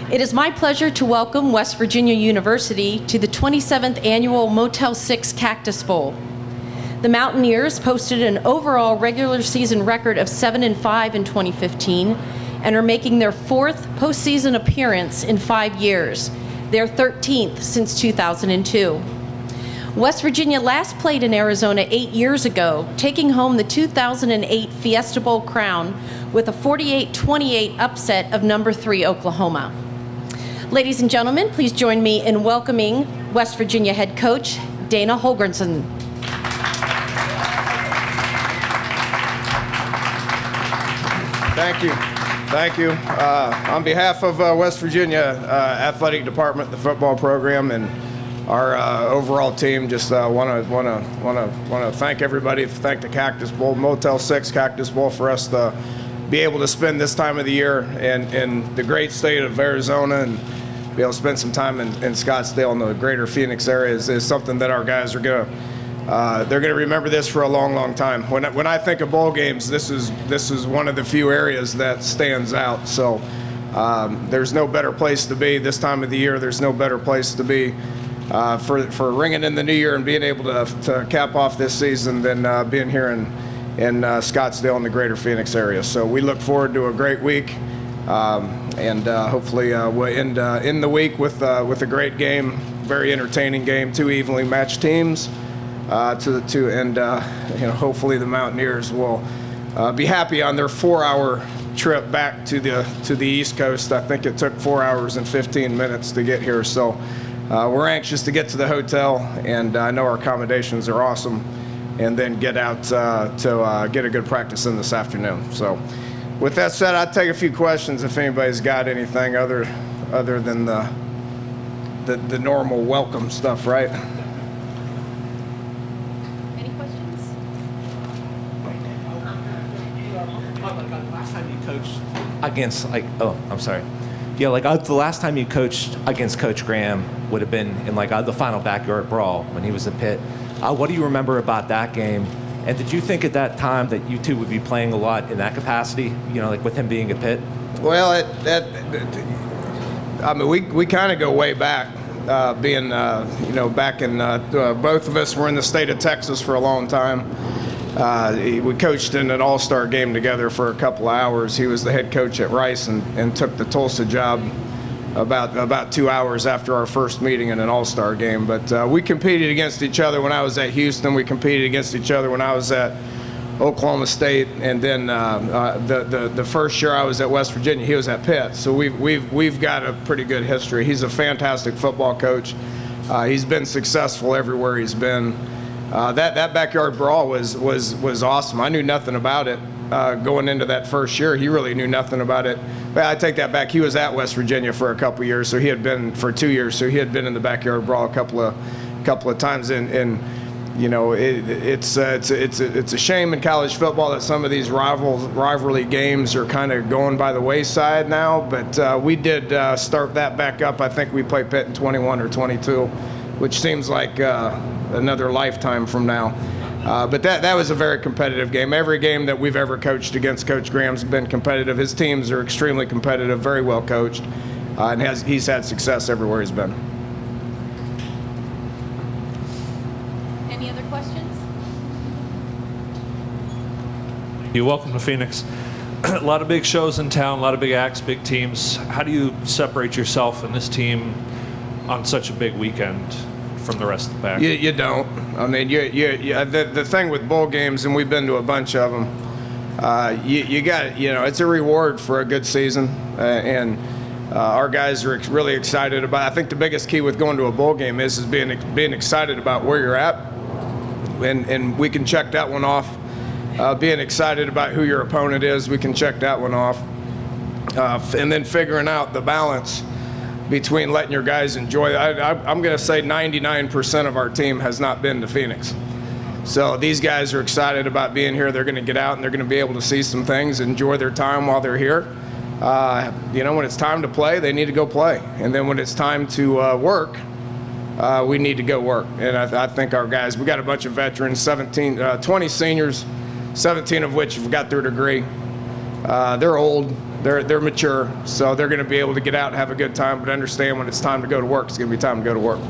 It is my pleasure to welcome West Virginia University to the 27th Annual Motel 6 Cactus Bowl. The Mountaineers posted an overall regular season record of 7-5 in 2015 and are making their fourth postseason appearance in 5 years, their 13th since 2002. West Virginia last played in Arizona 8 years ago, taking home the 2008 Fiesta Bowl crown with a 48-28 upset of number 3 Oklahoma. Ladies and gentlemen, please join me in welcoming West Virginia head coach Dana Holgorsen. Thank you. Thank you. On behalf of West Virginia Athletic Department, the football program, and our overall team, just want to thank everybody. Thank the Cactus Bowl, Motel 6 Cactus Bowl, for us to be able to spend this time of the year in the great state of Arizona and be able to spend some time in Scottsdale in the greater Phoenix area is something that our guys are they're gonna remember this for a long, long time. When I think of bowl games, this is one of the few areas that stands out. So there's no better place to be this time of the year. There's no better place to be for ringing in the new year and being able to cap off this season than being here in Scottsdale in the greater Phoenix area. So we look forward to a great week, and hopefully we'll end the week with a great game, very entertaining game, two evenly matched teams. Hopefully the Mountaineers will be happy on their 4-hour trip back to the East Coast. I think it took 4 hours and 15 minutes to get here. So we're anxious to get to the hotel, and I know our accommodations are awesome, and then get out to get a good practice in this afternoon. So with that said, I'll take a few questions if anybody's got anything other than the normal welcome stuff, right? The last time you coached against Coach Graham would have been in the final backyard brawl when he was at Pitt. What do you remember about that game? And did you think at that time that you two would be playing a lot in that capacity, with him being at Pitt? Well, we kind of go way back, back in, both of us were in the state of Texas for a long time. We coached in an all-star game together for a couple of hours. He was the head coach at Rice and took the Tulsa job about 2 hours after our first meeting in an all-star game. But we competed against each other when I was at Houston. We competed against each other when I was at Oklahoma State, and then the first year I was at West Virginia, he was at Pitt. So we've got a pretty good history. He's a fantastic football coach. He's been successful everywhere he's been. That backyard brawl was awesome. I knew nothing about it going into that first year. He really knew nothing about it. But I take that back. He was at West Virginia for a couple of years, so he had been for 2 years. So he had been in the backyard brawl a couple of times. And it's a shame in college football that some of these rivalry games are kind of going by the wayside now. But we did start that back up. I think we played Pitt in 21 or 22, which seems like another lifetime from now. But that was a very competitive game. Every game that we've ever coached against Coach Graham's been competitive. His teams are extremely competitive, very well coached, and he's had success everywhere he's been. Any other questions? Welcome to Phoenix. A lot of big shows in town, a lot of big acts, big teams. How do you separate yourself and this team on such a big weekend from the rest of the pack? You don't. I mean, the thing with bowl games, and we've been to a bunch of them, you got, it's a reward for a good season, and our guys are really excited about. I think the biggest key with going to a bowl game is being excited about where you're at, and we can check that one off. Being excited about who your opponent is, we can check that one off, and then figuring out the balance between letting your guys enjoy. I'm going to say 99% of our team has not been to Phoenix. So these guys are excited about being here. They're going to get out and they're going to be able to see some things, enjoy their time while they're here. When it's time to play, they need to go play. And then when it's time to work, we need to go work. And I think our guys, we got a bunch of veterans, 20 seniors, 17 of which have got their degree. They're old. They're mature, so they're going to be able to get out and have a good time, but understand when it's time to go to work, it's going to be time to go to work.